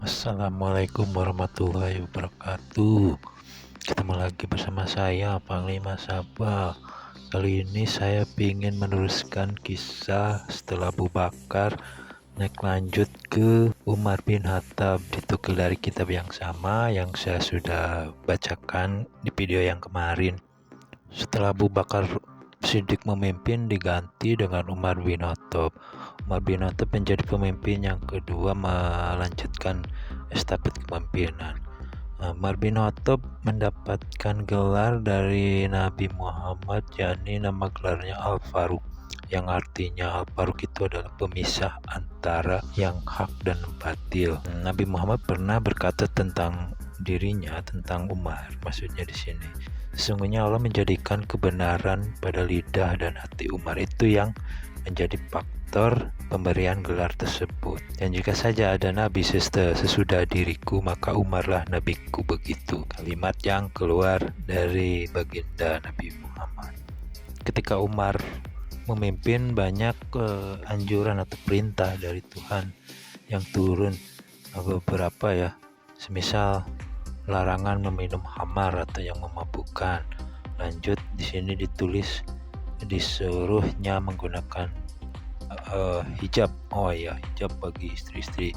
Assalamualaikum warahmatullahi wabarakatuh. Ketemu lagi bersama saya Panglima Sabah. Kali ini saya ingin meneruskan kisah setelah Abu Bakar naik lanjut ke Umar bin Khattab, ditukil dari kitab yang sama yang saya sudah bacakan di video yang kemarin. Setelah Abu Bakar Siddiq memimpin, diganti dengan Umar bin Khattab. Umar bin Khattab menjadi pemimpin yang kedua, melanjutkan estafet kepemimpinan. Umar bin Khattab mendapatkan gelar dari Nabi Muhammad, yakni nama gelarnya Al-Faruq, yang artinya Al-Faruq itu adalah pemisah antara yang hak dan batil. Nabi Muhammad pernah berkata tentang dirinya, tentang Umar, maksudnya di sini, sesungguhnya Allah menjadikan kebenaran pada lidah dan hati Umar, itu yang menjadi faktor pemberian gelar tersebut. Dan jika saja ada nabi sesudah diriku, maka Umarlah nabiku. Begitu kalimat yang keluar dari baginda Nabi Muhammad. Ketika Umar memimpin, banyak anjuran atau perintah dari Tuhan yang turun, beberapa ya, semisal larangan meminum khamar atau yang memabukkan. Lanjut di sini ditulis disuruhnya menggunakan hijab. Hijab bagi istri-istri.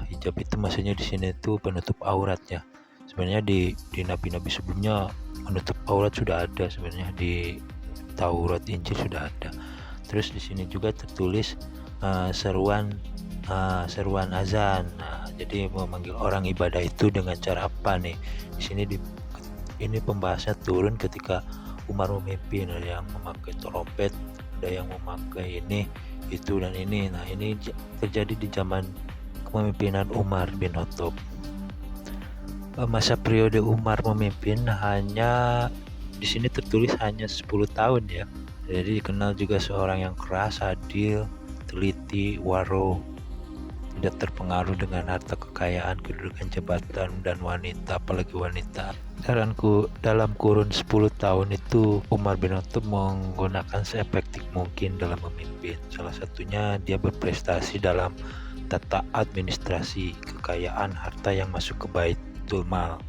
Hijab itu maksudnya di sini itu penutup auratnya. Sebenarnya di nabi-nabi sebelumnya menutup aurat sudah ada, sebenarnya di Taurat, Injil sudah ada. Terus di sini juga tertulis seruan azan. Jadi memanggil orang ibadah itu dengan cara apa nih? Di sini ini pembahasannya turun ketika Umar memimpin, ada yang memakai trompet, ada yang memakai ini, itu dan ini. Nah, ini terjadi di zaman kepemimpinan Umar bin Khattab. Masa periode Umar memimpin hanya di sini tertulis hanya 10 tahun ya. Jadi dikenal juga seorang yang keras, adil, teliti, waro, tidak terpengaruh dengan harta kekayaan, kedudukan jabatan, dan wanita, apalagi wanita. Dalam kurun 10 tahun itu Umar bin Khattab menggunakan seefektif mungkin dalam memimpin. Salah satunya dia berprestasi dalam tata administrasi kekayaan harta yang masuk ke Baitul Mal.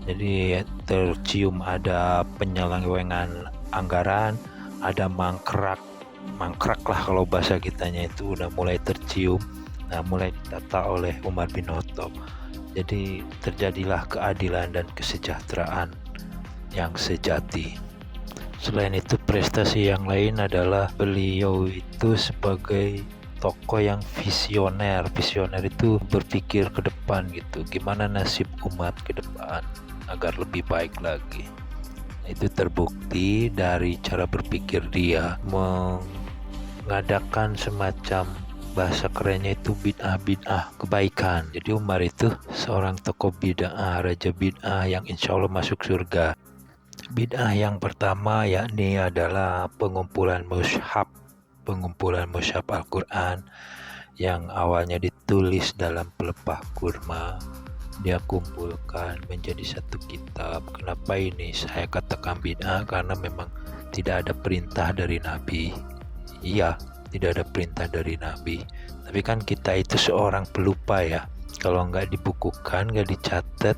Jadi tercium ada penyelewengan anggaran, ada mangkrak lah kalau bahasa kitanya, itu udah mulai tercium. Nah, mulai ditata oleh Umar bin Khattab. Jadi terjadilah keadilan dan kesejahteraan yang sejati. Selain itu, prestasi yang lain adalah beliau itu sebagai tokoh yang visioner. Visioner itu berpikir ke depan gitu, gimana nasib umat ke depan agar lebih baik lagi. Itu terbukti dari cara berpikir dia, mengadakan semacam, bahasa kerennya itu bid'ah kebaikan. Jadi Umar itu seorang tokoh bid'ah, raja bid'ah yang insya Allah masuk surga. Bid'ah yang pertama yakni adalah pengumpulan mushaf Al-Quran yang awalnya ditulis dalam pelepah kurma, dia kumpulkan menjadi satu kitab. Kenapa ini saya katakan bid'ah? Karena memang tidak ada perintah dari Nabi. Iya, tidak ada perintah dari Nabi. Tapi kan kita itu seorang pelupa ya. Kalau nggak dibukukan, nggak dicatat,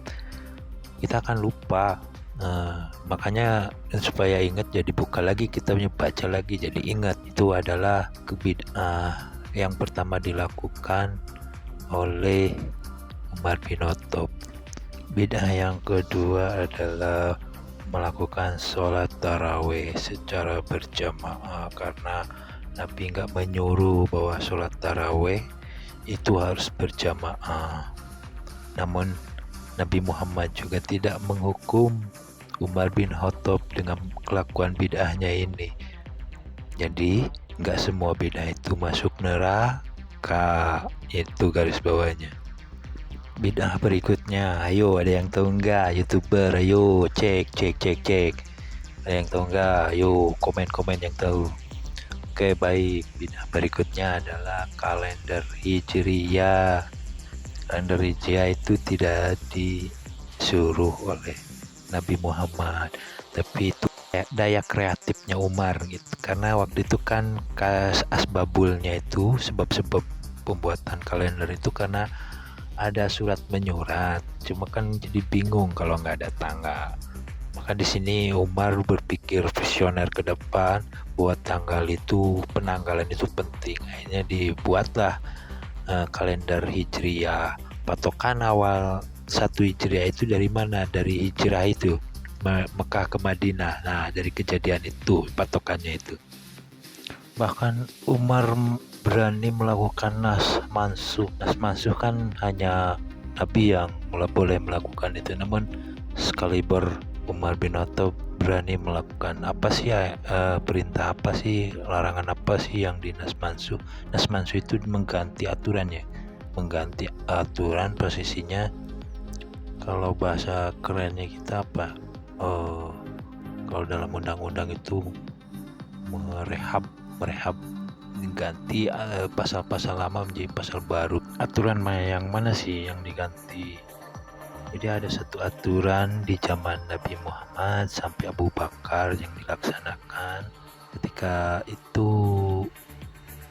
kita akan lupa. Makanya supaya ingat, jadi buka lagi kitabnya, baca lagi, jadi ingat. Itu adalah bid'ah yang pertama dilakukan oleh Umar bin Khattab. Bid'ah yang kedua adalah melakukan sholat tarawih secara berjamaah, karena Nabi nggak menyuruh bahwa sholat tarawih itu harus berjamaah. Namun Nabi Muhammad juga tidak menghukum Umar bin Khattab dengan kelakuan bid'ahnya ini. Jadi nggak semua bid'ah itu masuk neraka, itu garis bawahnya. Bid'ah berikutnya, ayo ada yang tahu nggak? YouTuber, ayo cek. Ada yang tahu nggak? Ayo komen yang tahu. Oke, baik. Bid'ah berikutnya adalah kalender Hijriyah. Kalender Hijriyah itu tidak disuruh oleh Nabi Muhammad, tapi itu daya kreatifnya Umar gitu. Karena waktu itu kan asbabulnya itu, sebab-sebab pembuatan kalender itu karena ada surat menyurat, cuma kan jadi bingung kalau nggak ada tanggal. Maka di sini Umar berpikir visioner ke depan, buat tanggal itu, penanggalan itu penting. Akhirnya dibuatlah kalender Hijriah. Patokan awal 1 Hijriah itu dari mana? Dari hijrah itu, Mekah ke Madinah. Nah, dari kejadian itu patokannya itu. Bahkan Umar berani melakukan nas mansuh. Nas mansuh kan hanya Nabi yang boleh melakukan itu, namun sekaliber Umar bin Khattab berani melakukan apa sih perintah apa sih, larangan apa sih yang di nas mansuh. Nas mansuh itu mengganti aturannya, mengganti aturan posisinya. Kalau bahasa kerennya kita apa, kalau dalam undang-undang itu merehab mengganti pasal-pasal lama menjadi pasal baru. Aturan yang mana sih yang diganti? Jadi ada satu aturan di zaman Nabi Muhammad sampai Abu Bakar yang dilaksanakan. Ketika itu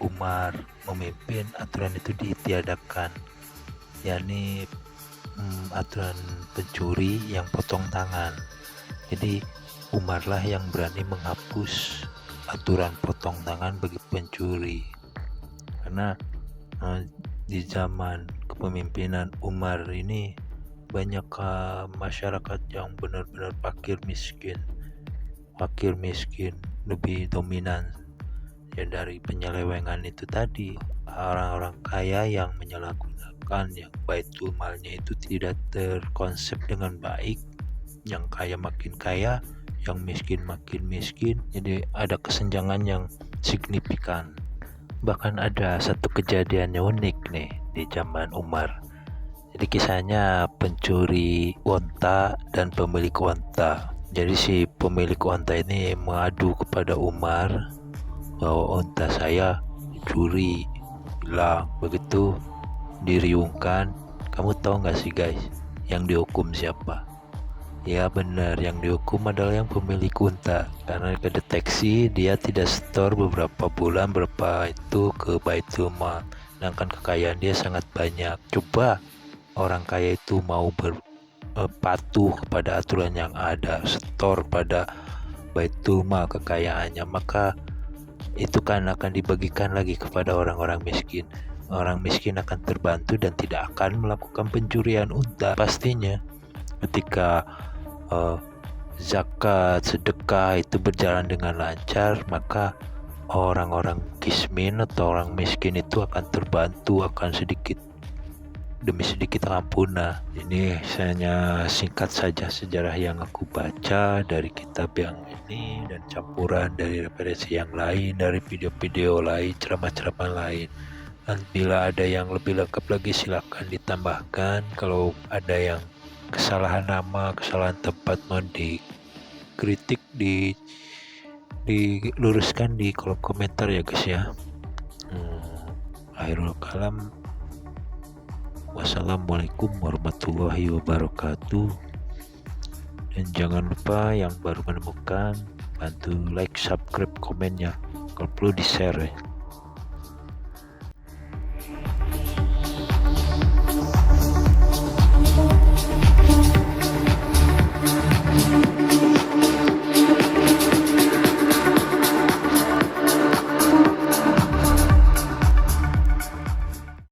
Umar memimpin, aturan itu ditiadakan, yakni aturan pencuri yang potong tangan. Jadi Umarlah yang berani menghapus aturan potong tangan bagi pencuri, karena di zaman kepemimpinan Umar ini banyak masyarakat yang benar-benar fakir miskin lebih dominan ya. Dari penyelewengan itu tadi, orang-orang kaya yang menyalahgunakan, yang baitul malnya itu tidak terkonsep dengan baik, yang kaya makin kaya, yang miskin makin miskin. Jadi ada kesenjangan yang signifikan. Bahkan ada satu kejadian yang unik nih di zaman Umar. Jadi kisahnya pencuri onta dan pemilik onta. Jadi si pemilik onta ini mengadu kepada Umar bahwa onta saya dicuri. Bilang begitu, diriungkan. Kamu tahu nggak sih guys, yang dihukum siapa? Ya benar, yang dihukum adalah yang pemilik unta, karena kedeteksi dia tidak setor beberapa bulan berapa itu ke baitul mal, sedangkan kekayaan dia sangat banyak. Coba orang kaya itu mau patuh kepada aturan yang ada, setor pada baitul mal kekayaannya, maka itu kan akan dibagikan lagi kepada orang-orang miskin. Orang miskin akan terbantu dan tidak akan melakukan pencurian unta pastinya. Ketika zakat, sedekah itu berjalan dengan lancar, maka orang-orang kismin atau orang miskin itu akan terbantu, akan sedikit demi sedikit akan punah. Ini hanya singkat saja sejarah yang aku baca dari kitab yang ini dan campuran dari referensi yang lain, dari video-video lain, ceramah-ceramah lain. Dan bila ada yang lebih lengkap lagi silakan ditambahkan. Kalau ada yang kesalahan nama, kesalahan tempat, mohon dikritik, diluruskan di kolom komentar ya guys ya. Akhirul kalam, wassalamualaikum warahmatullahi wabarakatuh. Dan jangan lupa yang baru menemukan, bantu like, subscribe, komen ya, kalau perlu di share ya.